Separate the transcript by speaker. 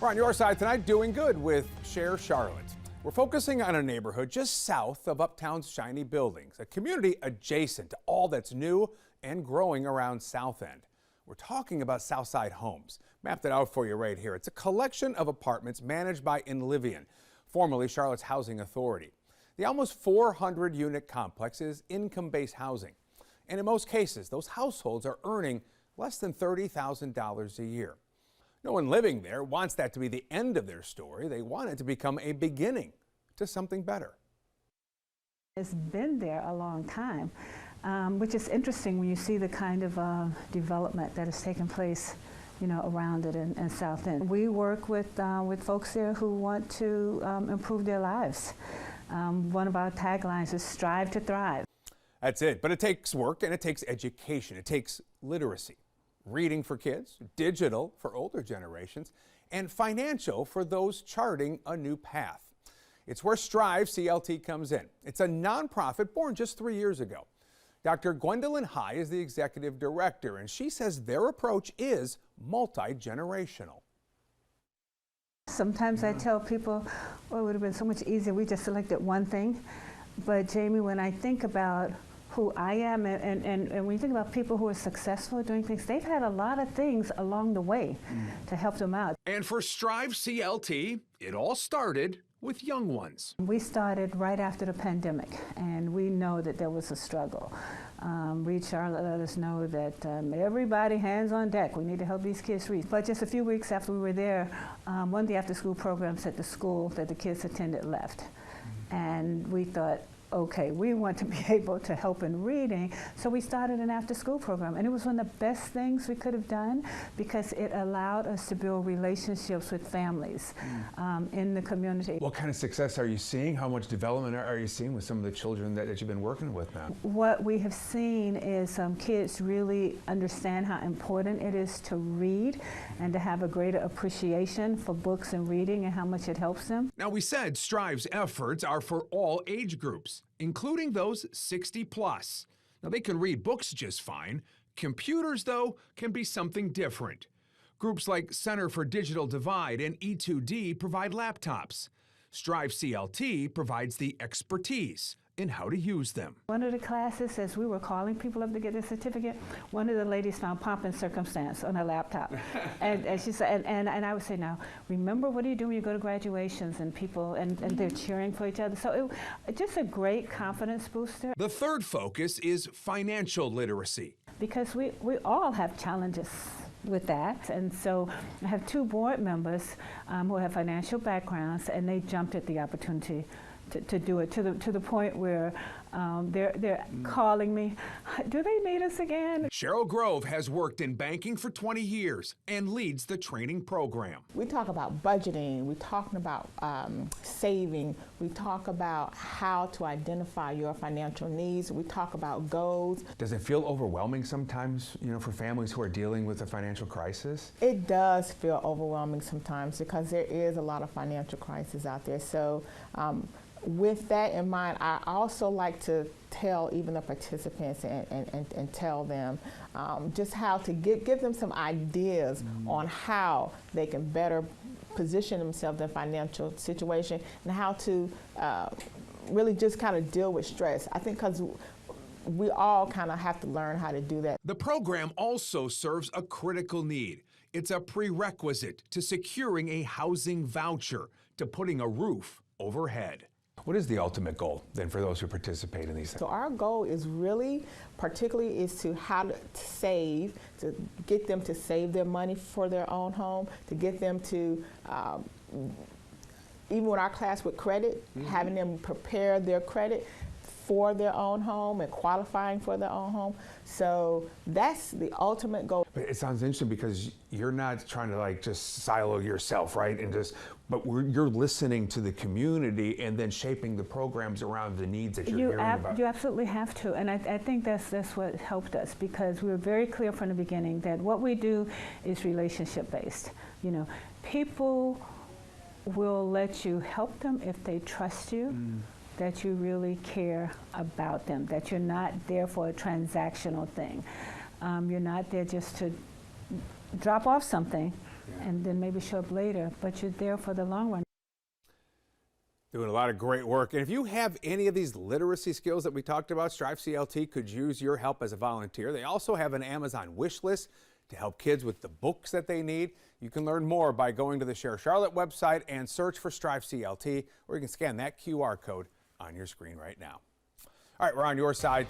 Speaker 1: We're on your side tonight, doing good with Share Charlotte. We're focusing on a neighborhood just south of Uptown's shiny buildings, a community adjacent to all that's new and growing around South End. We're talking about Southside Homes. Mapped it out for you right here. It's a collection of apartments managed by Inlivian, formerly Charlotte's Housing Authority. The almost 400-unit complex is income-based housing. And in most cases, those households are earning less than $30,000 a year. No one living there wants that to be the end of their story. They want it to become a beginning to something better.
Speaker 2: It's been there a long time, which is interesting when you see the kind of development that has taken place, around it in South End. We work with folks there who want to improve their lives. One of our taglines is "Strive to Thrive."
Speaker 1: That's it, but it takes work and it takes education. It takes literacy. Reading for kids, digital for older generations, and financial for those charting a new path. It's where Strive CLT comes in. It's a nonprofit born just 3 years ago. Dr. Gwendolyn High is the executive director, and she says their approach is multi-generational.
Speaker 2: Sometimes I tell people, oh, it would have been so much easier, we just selected one thing. But Jamie, when I think about who I am, and when you think about people who are successful doing things, they've had a lot of things along the way to help them out.
Speaker 3: And for Strive CLT, it all started with young ones.
Speaker 2: We started right after the pandemic, and we know that there was a struggle. Read Charlotte let us know that everybody hands on deck. We need to help these kids read. But just a few weeks after we were there, one of the after-school programs at the school that the kids attended left. And we thought, okay, we want to be able to help in reading, so we started an after-school program, and it was one of the best things we could have done because it allowed us to build relationships with families in the community.
Speaker 4: What kind of success are you seeing? How much development are you seeing with some of the children that you've been working with now?
Speaker 2: What we have seen is kids really understand how important it is to read and to have a greater appreciation for books and reading and how much it helps them.
Speaker 3: Now, we said Strive's efforts are for all age groups, including those 60 plus. Now, they can read books just fine. Computers, though, can be something different. Groups like Center for Digital Divide and E2D provide laptops. Strive CLT provides the expertise in how to use them.
Speaker 2: One of the classes, as we were calling people up to get their certificate, one of the ladies found Pomp and Circumstance on her laptop. and she said, and I would say, now, remember what do you do when you go to graduations and people, and they're cheering for each other. So just a great confidence booster.
Speaker 3: The third focus is financial literacy.
Speaker 2: Because we all have challenges with that, and so I have two board members who have financial backgrounds, and they jumped at the opportunity to do it to the point where they're calling me, do they need us again?
Speaker 3: Cheryl Grove has worked in banking for 20 years and leads the training program.
Speaker 5: We talk about budgeting, we talk about saving, we talk about how to identify your financial needs, we talk about goals.
Speaker 4: Does it feel overwhelming sometimes, for families who are dealing with a financial crisis?
Speaker 5: It does feel overwhelming sometimes because there is a lot of financial crisis out there. So with that in mind, I also like to tell even the participants and tell them just how to give them some ideas on how they can better position themselves in a financial situation and how to really just kind of deal with stress. I think because we all kind of have to learn how to do that.
Speaker 3: The program also serves a critical need. It's a prerequisite to securing a housing voucher, to putting a roof overhead.
Speaker 4: What is the ultimate goal then for those who participate in these things?
Speaker 5: So our goal is really, particularly, is to how to save, to get them to save their money for their own home, to get them to, even with our class with credit, having them prepare their credit for their own home and qualifying for their own home. So that's the ultimate goal.
Speaker 4: But it sounds interesting because you're not trying to just silo yourself, right? But you're listening to the community and then shaping the programs around the needs that you're hearing about.
Speaker 2: You absolutely have to, and I think that's what helped us, because we were very clear from the beginning that what we do is relationship based. People will let you help them if they trust you. That you really care about them, that you're not there for a transactional thing. You're not there just to drop off something and then maybe show up later, but you're there for the long run.
Speaker 1: Doing a lot of great work. And if you have any of these literacy skills that we talked about, Strive CLT could use your help as a volunteer. They also have an Amazon wish list to help kids with the books that they need. You can learn more by going to the Share Charlotte website and search for Strive CLT, or you can scan that QR code on your screen right now. All right, we're on your side.